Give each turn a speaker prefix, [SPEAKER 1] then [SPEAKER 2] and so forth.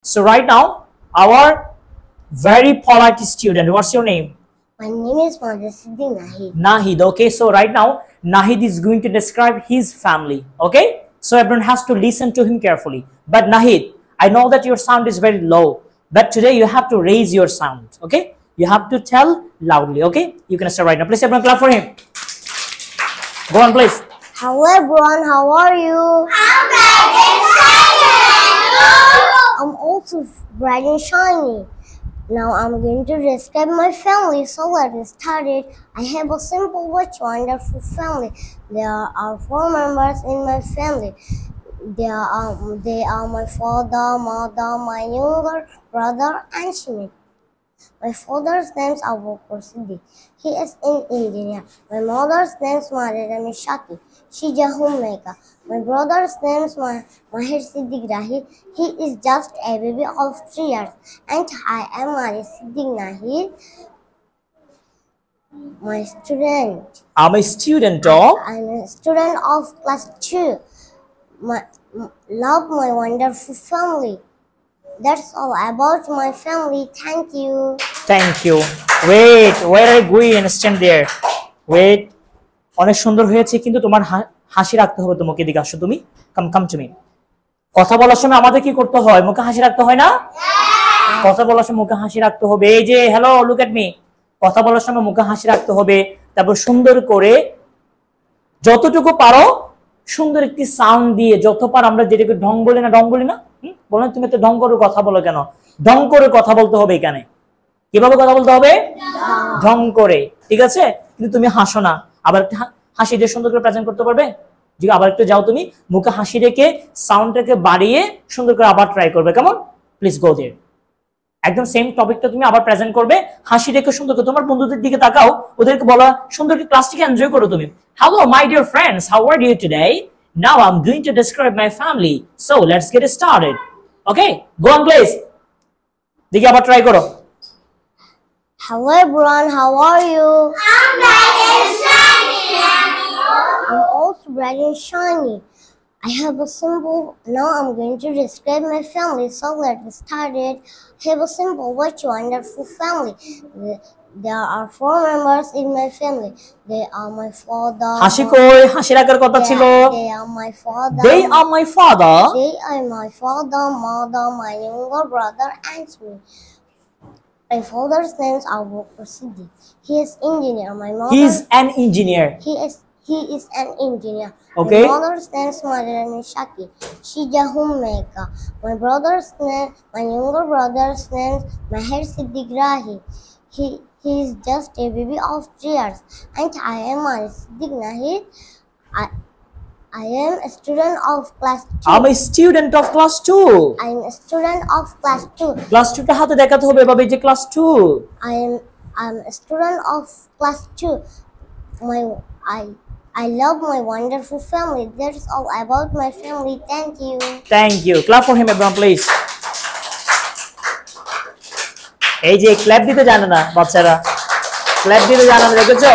[SPEAKER 1] So right now, our very polite student, what's your name?
[SPEAKER 2] My name is Mohammed Siddiq Nahid.
[SPEAKER 1] Nahid. Okay, so right now Nahid is going to describe his family. Okay, so everyone has to listen to him carefully. But Nahid, I know that your sound is very low, but today you have to raise your sound. Okay, you have to tell loudly. Okay, you can start right now. Please everyone clap for him. Go on, please.
[SPEAKER 2] Hello everyone, how are you?
[SPEAKER 3] I'm bright and shiny.
[SPEAKER 2] I'm also bright and shiny. Now I'm going to describe my family, so let's start it. I have a simple but wonderful family. There are 4 members in my family. They are my father, mother, my younger brother, and Shimit. My father's name is Abu Bakr Siddiq. He is an engineer. My mother's name is Marina Mishaki. She's a homemaker. My brother's name is Mahir Siddiq Rahid. He is just a baby of 3 years. And I am Mahir Siddiq Rahid, my student.
[SPEAKER 1] I'm a student
[SPEAKER 2] of class 2. Love my wonderful family. That's all about my family. Thank you.
[SPEAKER 1] Thank you. Wait, where are you going? Stand there. Wait. অনেক সুন্দর হয়েছে, কিন্তু তোমার হাসি রাখতে হবে। তোমাকে এদিকে আসো, তুমি কাম টু মি। কথা বলার সময় আমাদের কি করতে হয়? মুখে হাসি রাখতে হয় না? কথা বলার সময় মুখে হাসি রাখতে হবে। এই যে হ্যালো, লুক এট মি। কথা বলার সময় মুখে হাসি রাখতে হবে। তারপর সুন্দর করে যতটুকু পারো সুন্দর একটি সাউন্ড দিয়ে, যতবার আমরা যেটাকে ঢং বলি না, বলো তুমি তো ঢং করে কথা বলো কেন? ঢং করে কথা বলতে হবে এখানে। কিভাবে কথা বলতে হবে? ঢং করে, ঠিক আছে? কিন্তু তুমি হাসো না। আবার হাসি দিয়ে সুন্দর করে প্রেজেন্ট করতে পারবে? জি, আবার একটু যাও, তুমি মুখে হাসি রেখে সাউন্ডটাকে বাড়িয়ে সুন্দর করে আবার ট্রাই করবে। কেমন? প্লিজ গো দেয়ার। একদম সেম টপিকটা তুমি আবার প্রেজেন্ট করবে, হাসি রেখে সুন্দর করে। তোমার বন্ধুদের দিকে তাকাও, ওদেরকে বলা সুন্দর করে ক্লাসটিকে এনজয় করো তুমি। Hello my dear friends, how are you today? Now I'm going to describe my family. So let's get started. Okay, go on please. দেখি আবার ট্রাই করো।
[SPEAKER 2] Hello everyone, how are you?
[SPEAKER 3] I'm bright and shiny.
[SPEAKER 2] I'm also bright and shiny. I have a simple. Now I'm going to describe my family. So let's start it. I have a simple but wonderful family. There are 4 members in my family. They are my father.
[SPEAKER 1] হাসি কই? হাসি রাখার কথা ছিল।
[SPEAKER 2] They are my father.
[SPEAKER 1] They are my father.
[SPEAKER 2] They are my father, mother, my younger brother, and me. My father's name is Abu Bakr Siddiq. He is engineer. My mother.
[SPEAKER 1] He is an engineer.
[SPEAKER 2] He is an engineer.
[SPEAKER 1] Okay.
[SPEAKER 2] My mother's name is Marina Mishaki. She's a homemaker. My younger brother's name is Mahir Siddiq Rahid. He is just a baby of 3 years. And I am Mahir Siddiq Rahid. I am a student of class 2.
[SPEAKER 1] I'm a student of class 2.
[SPEAKER 2] I'm a student of class 2.
[SPEAKER 1] Class 2 টা হাতে দেখাতে হবে বাবা, এই যে class 2.
[SPEAKER 2] I'm a student of class 2. I love my wonderful family. That's all about my family. Thank you.
[SPEAKER 1] Thank you. Clap for him everyone please. এই যে clap দিতে জানে না বাচ্চারা, ক্ল্যাপ দিতে জানে না, দেখেছো?